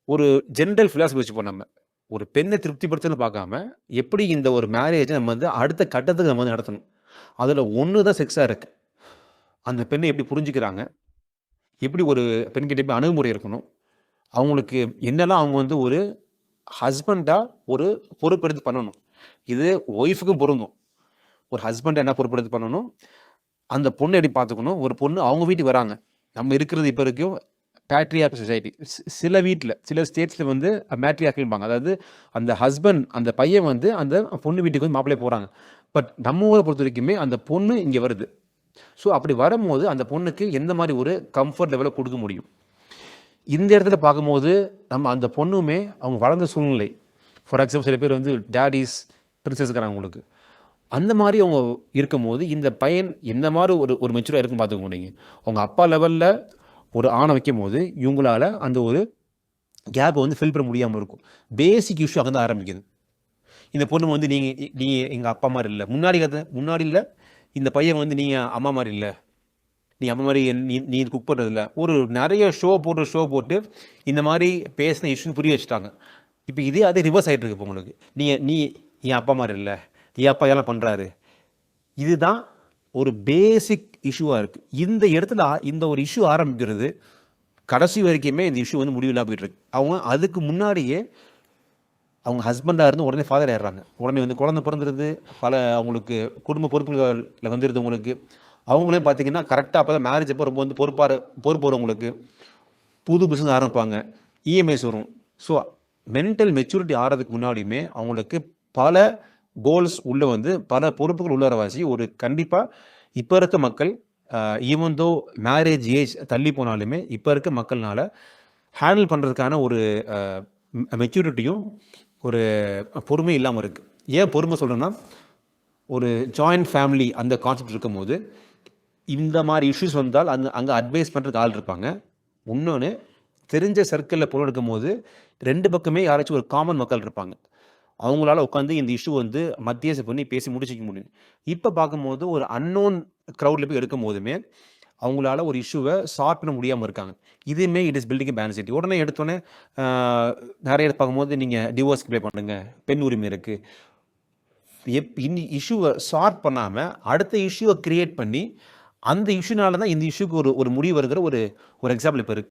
ஒரு general philosophy வச்சுப்போம் நம்ம. ஒரு பெண்ணை திருப்திப்படுத்தணும்னு பார்க்காம, எப்படி இந்த ஒரு மேரேஜ நம்ம வந்து அடுத்த கட்டத்துக்கு நம்ம வந்து நடத்தணும். அதுல ஒண்ணு தான் செக்ஸா இருக்கு. அந்த பெண்ணை எப்படி புரிஞ்சுக்கிறாங்க? எப்படி ஒரு பெண்கிட்ட எப்படி அணுகுமுறை இருக்கணும்? அவங்களுக்கு என்னலாம் அவங்க வந்து ஒரு ஹஸ்பண்டா ஒரு பொறுப்பெடுத்து பண்ணணும். இது ஒய்ஃப்‌க்கும் பொருந்தும். ஒரு ஹஸ்பண்ட் என்ன பொறுப்பெடுத்து பண்ணணும்? அந்த பொண்ண எப்படி பார்த்துக்கணும்? ஒரு பொண்ணு அவங்க வீட்டுக்கு வராங்க. நம்ம இருக்கிறது இப்ப வரைக்கும் பேட்ரியார்க் சொசைட்டி. சில வீட்ல, சில ஸ்டேட்ஸ்ல வந்து மேட்ரியார்க்ம்பாங்க. அதாவது அந்த ஹஸ்பண்ட் அந்த பையன் வந்து அந்த பொண்ணு வீட்டுக்கு வந்து மாப்பிள்ளையா போறாங்க. பட் நம்ம ஊர பொறுத்தவரைக்குமே அந்த பொண்ணு இங்க வருது. ஸோ அப்படி வரும்போது அந்த பொண்ணுக்கு எந்த மாரி ஒரு கம்ஃபர்ட் லெவல குடுக்க முடியும்? இந்த இடத்துல பார்க்கும்போது, நம்ம அந்த பொண்ணுமே அவங்க வளர்ந்த சூழ்நிலை. ஃபார் எக்ஸாம்பிள் சில பேர் வந்து டாடிஸ், பிரின்சஸ் இருக்கிறாங்க உங்களுக்கு. அந்த மாரி அவங்க இருக்கும்போது, இந்த பையன் எந்த மாரி ஒரு ஒரு மெச்சூரா இருக்குன்னு பார்த்துக்கோங்க நீங்க. உங்க அப்பா லெவல்ல ஒரு ஆண வைக்கும்போது, இவங்களால அந்த ஒரு கேப்ப வந்து ஃபில் பண்ண முடியாம இருக்கும். பேசிக் இஷ்யூ அங்க தான் ஆரம்பிக்குது. இந்த பொண்ணு வந்து நீ எங்க அப்பா மாரி இல்ல. முன்னாடி இல்ல, இந்த பையன் வந்து நீங்க அம்மா மாரி இல்ல. நீ அம்மா மாரி நீ குக் பண்றதில்ல. ஒரு நெறைய ஷோ போட்டு இந்த மாரி பேசின இஷ்யூ புரிய வச்சுட்டாங்க. இப்ப அதே ரிவர்ஸ் ஆயிட்டு இருக்கு இப்ப உங்களுக்கு. நீ என் அப்பா மாரி இல்ல. என் அப்பா இதெல்லாம் பண்றாரு. இதுதான் ஒரு பேசிக் இஷ்யூவா இருக்கு. இந்த இடத்துல இந்த ஒரு இஷ்யூ ஆரம்பிக்கிறது, கடைசி வரைக்குமே இந்த இஷ்யூ வந்து முடிவில்லாம போயிட்டு இருக்கு. அவங்க அதுக்கு முன்னாடியே அவங்க ஹஸ்பண்டா இருந்து உடனே ஃபாதர் ஆயிடுறாங்க. உடனே வந்து குழந்தை பிறந்துருது. அவங்களுக்கு குடும்ப பொறுப்புகள்ல வந்துருது உங்களுக்கு. அவங்களே பார்த்தீங்கன்னா, கரெக்ட்டா அப்பதான் மேரேஜ் அப்போ ரொம்ப வந்து பொறுப்பு வரும் உங்களுக்கு. புது பிசினஸ் ஆரம்பிப்பாங்க. இஎம்ஐஸ் வரும். ஸோ மென்டல் மெச்சூரிட்டி ஆறதுக்கு முன்னாடியுமே அவங்களுக்கு பல கோல்ஸ் உள்ள வந்து பல பொறுப்புகள் உள்ள வரவாசி ஒரு கண்டிப்பா இப்ப இருக்க மக்கள் ஈவன் தோ மேரேஜ் ஏஜ் தள்ளி போனாலுமே இப்ப இருக்க மக்கள்னால ஹேண்டில் பண்றதுக்கான ஒரு மெச்சூரிட்டியும் ஒரு பொறுமை இல்லாம இருக்கு. ஏன் பொறுமை சொல்றேன்னா, ஒரு ஜாயிண்ட் ஃபேமிலி அந்த கான்செப்ட் இருக்கும்போது, இந்த மாரி இஷ்யூஸ் வந்தால் அங்க அட்வைஸ் பண்றதுக்கு ஆள் இருப்பாங்க. இன்னொன்னு தெரிஞ்ச சர்க்கிள்ல பொருள் எடுக்கும்போது 2 பக்கமே யாராச்சும் ஒரு காமன் மக்கள் இருப்பாங்க. அவங்களால உட்காந்து இந்த இஷ்யூ வந்து மத்தியஸ்த பண்ணி பேசி முடிச்சுக்க முடியும். இப்ப பார்க்கும்போது ஒரு அன்னோன் கிரவுட்ல போய் எடுக்கும்போதுமே, அவங்களால ஒரு இஷ்யூவ சால்வ் பண்ண முடியாம இருக்காங்க. இதுவுமே இட் இஸ் பில்டிங் எ பேனிசிட்டி. உடனே எடுத்தோனே நெறைய இடத்துல பார்க்கும்போது நீங்க டிவோர்ஸ்க்கு அப்ளை பண்ணுங்க. பெண் உரிமை இருக்கு. இந்த இஷ்யூவ சால்வ் பண்ணாம அடுத்த இஷ்யூவ கிரியேட் பண்ணி, அந்த இஷ்யூனால தான் இந்த இஷ்யூக்கு ஒரு முடிவு வருங்கிற ஒரு எக்ஸாம்பிள் இப்ப இருக்கு.